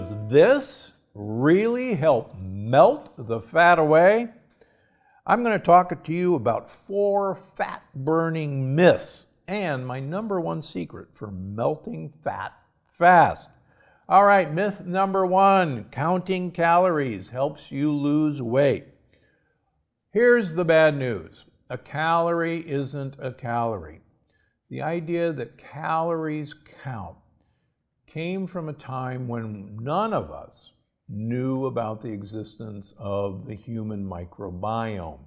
Does this really help melt the fat away? I'm going to talk to you about 4 fat-burning myths and my #1 secret for melting fat fast. All right, myth number 1, counting calories helps you lose weight. Here's the bad news. A calorie isn't a calorie. The idea that calories count came from a time when none of us knew about the existence of the human microbiome,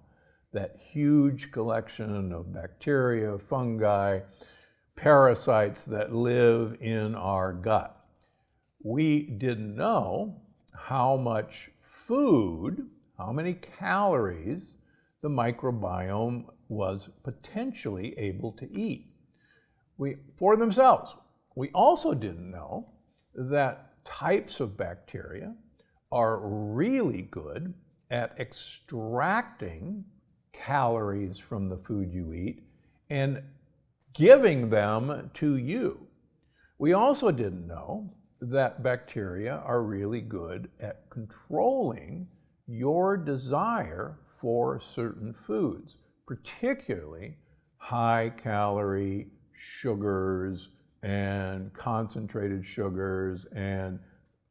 that huge collection of bacteria, fungi, parasites that live in our gut. We didn't know how much food, how many calories the microbiome was potentially able to eat for themselves. We also didn't know that types of bacteria are really good at extracting calories from the food you eat and giving them to you. We also didn't know that bacteria are really good at controlling your desire for certain foods, particularly high-calorie sugars and concentrated sugars and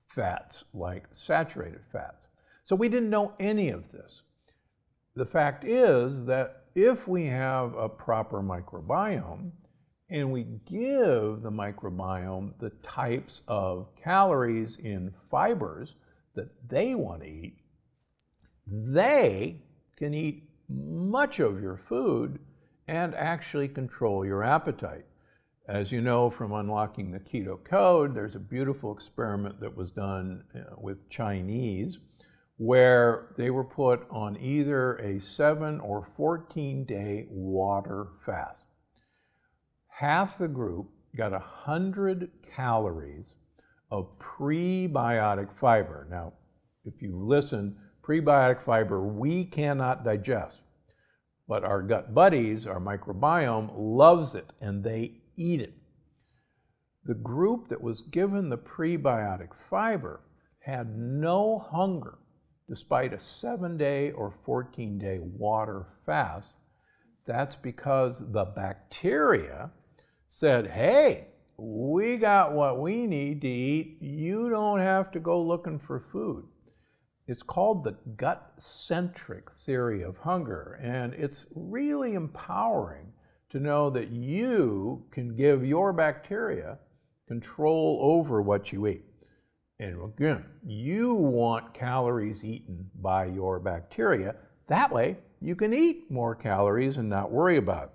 fats like saturated fats. So we didn't know any of this. The fact is that if we have a proper microbiome and we give the microbiome the types of calories in fibers that they want to eat, they can eat much of your food and actually control your appetite. As you know from Unlocking the Keto Code, there's a beautiful experiment that was done with Chinese where they were put on either a 7 or 14-day water fast. Half the group got 100 calories of prebiotic fiber. Now, if you listen, prebiotic fiber we cannot digest, but our gut buddies, our microbiome, loves it and they eat it. The group that was given the prebiotic fiber had no hunger despite a 7-day or 14-day water fast. That's because the bacteria said, hey, we got what we need to eat. You don't have to go looking for food. It's called the gut-centric theory of hunger, and it's really empowering to know that you can give your bacteria control over what you eat. And again, you want calories eaten by your bacteria. That way, you can eat more calories and not worry about it.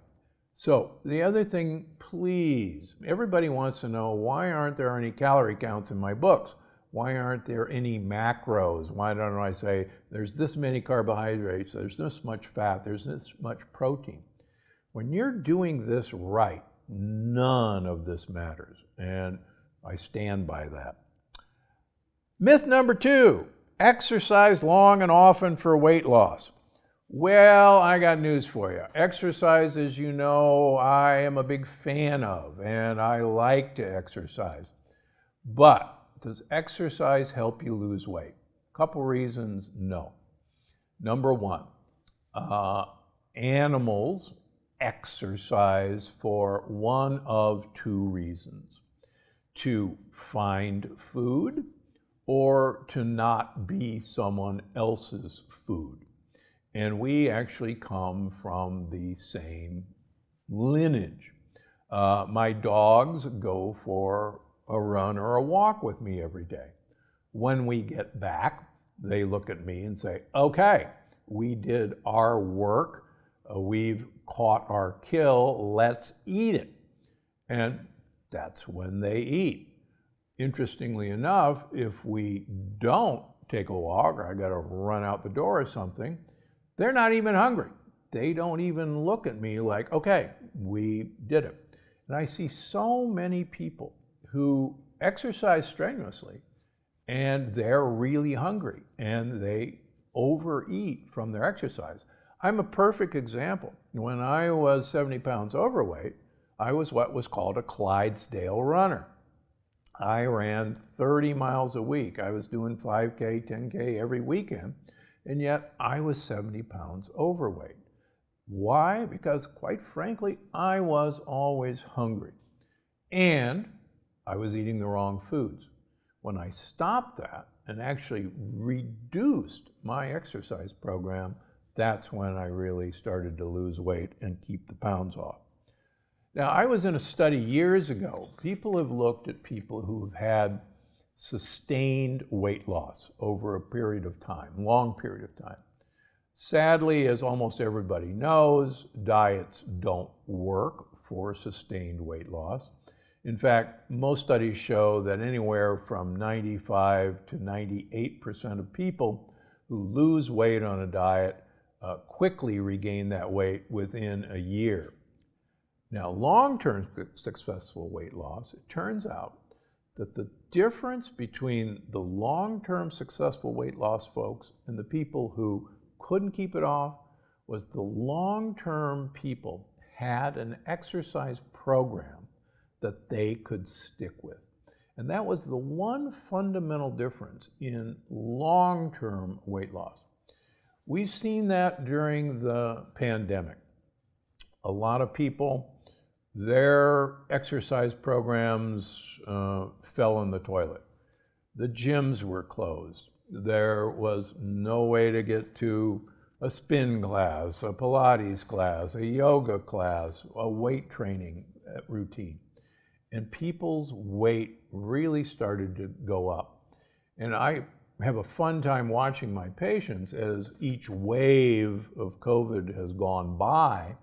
So the other thing, please, everybody wants to know, why aren't there any calorie counts in my books? Why aren't there any macros? Why don't I say, there's this many carbohydrates, there's this much fat, there's this much protein? When you're doing this right, none of this matters, and I stand by that. Myth number 2, exercise long and often for weight loss. Well, I got news for you. Exercise, as you know, I am a big fan of, and I like to exercise. But does exercise help you lose weight? Couple reasons, no. Number 1, animals exercise for one of 2 reasons: to find food or to not be someone else's food. And we actually come from the same lineage. My dogs go for a run or a walk with me every day. When we get back, they look at me and say, okay, we did our work. We've caught our kill, let's eat it. And that's when they eat. Interestingly enough, if we don't take a walk, or I gotta run out the door or something, they're not even hungry. They don't even look at me like, okay, we did it. And I see so many people who exercise strenuously and they're really hungry and they overeat from their exercise. I'm a perfect example. When I was 70 pounds overweight, I was what was called a Clydesdale runner. I ran 30 miles a week. I was doing 5K, 10K every weekend, and yet I was 70 pounds overweight. Why? Because quite frankly, I was always hungry and I was eating the wrong foods. When I stopped that and actually reduced my exercise program, that's when I really started to lose weight and keep the pounds off. Now, I was in a study years ago. People have looked at people who have had sustained weight loss over a period of time, long period of time. Sadly, as almost everybody knows, diets don't work for sustained weight loss. In fact, most studies show that anywhere from 95 to 98% of people who lose weight on a diet quickly regain that weight within a year. Now, long-term successful weight loss, it turns out that the difference between the long-term successful weight loss folks and the people who couldn't keep it off was the long-term people had an exercise program that they could stick with. And that was the one fundamental difference in long-term weight loss. We've seen that during the pandemic. A lot of people, their exercise programs fell in the toilet. The gyms were closed. There was no way to get to a spin class, a Pilates class, a yoga class, a weight training routine. And people's weight really started to go up. And I have a fun time watching my patients as each wave of COVID has gone by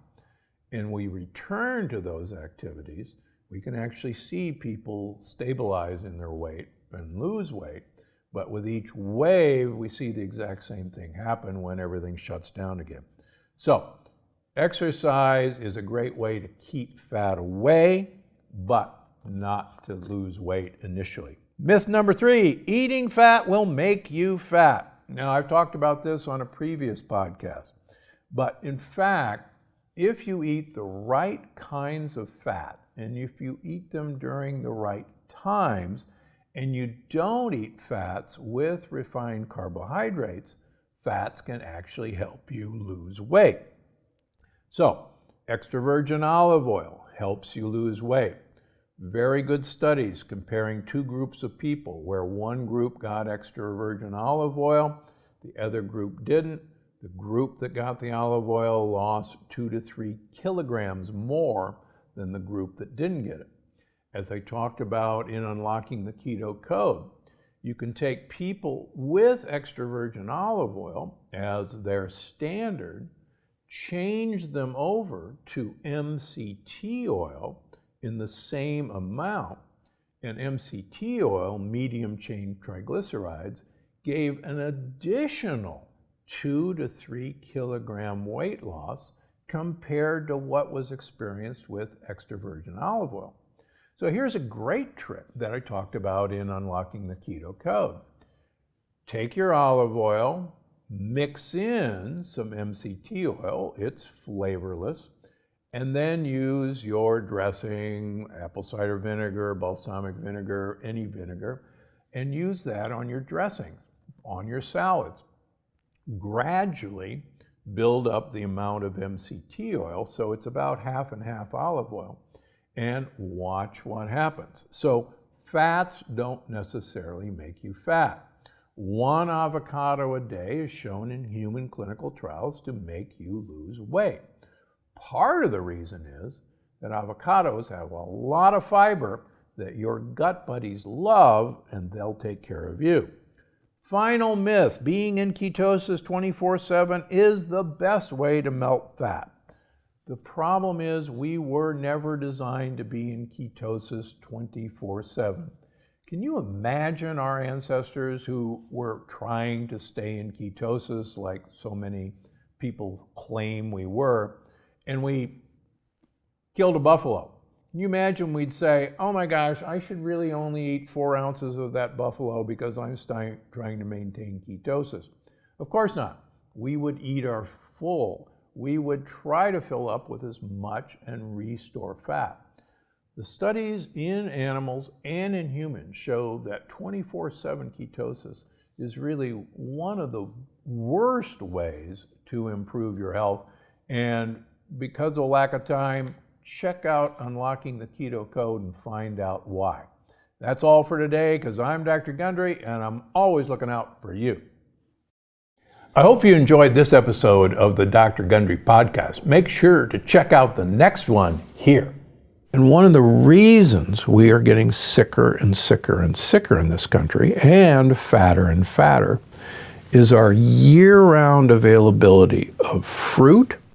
and we return to those activities. We can actually see people stabilize in their weight and lose weight. But with each wave, we see the exact same thing happen when everything shuts down again. So exercise is a great way to keep fat away, but not to lose weight initially. Myth number 3, eating fat will make you fat. Now, I've talked about this on a previous podcast, but in fact, if you eat the right kinds of fat, and if you eat them during the right times, and you don't eat fats with refined carbohydrates, fats can actually help you lose weight. So, extra virgin olive oil helps you lose weight. Very good studies comparing two groups of people where one group got extra virgin olive oil, the other group didn't. The group that got the olive oil lost 2 to 3 kilograms more than the group that didn't get it. As I talked about in Unlocking the Keto Code, you can take people with extra virgin olive oil as their standard, change them over to MCT oil in the same amount, and MCT oil, medium chain triglycerides, gave an additional 2 to 3 kilogram weight loss compared to what was experienced with extra virgin olive oil. So here's a great trick that I talked about in Unlocking the Keto Code. Take your olive oil, mix in some MCT oil, it's flavorless, and then use your dressing, apple cider vinegar, balsamic vinegar, any vinegar, and use that on your dressing, on your salads. Gradually build up the amount of MCT oil, so it's about half and half olive oil, and watch what happens. So fats don't necessarily make you fat. 1 avocado a day is shown in human clinical trials to make you lose weight. Part of the reason is that avocados have a lot of fiber that your gut buddies love, and they'll take care of you. Final myth, being in ketosis 24/7 is the best way to melt fat. The problem is we were never designed to be in ketosis 24/7. Can you imagine our ancestors who were trying to stay in ketosis like so many people claim we were, and we killed a buffalo? Can you imagine we'd say, oh my gosh, I should really only eat 4 ounces of that buffalo because I'm trying to maintain ketosis? Of course not. We would eat our full. We would try to fill up with as much and restore fat. The studies in animals and in humans show that 24/7 ketosis is really one of the worst ways to improve your health. And because of lack of time, check out Unlocking the Keto Code and find out why. That's all for today, because I'm Dr. Gundry, and I'm always looking out for you. I hope you enjoyed this episode of the Dr. Gundry podcast. Make sure to check out the next one here. And one of the reasons we are getting sicker and sicker and sicker in this country, and fatter, is our year-round availability of fruit,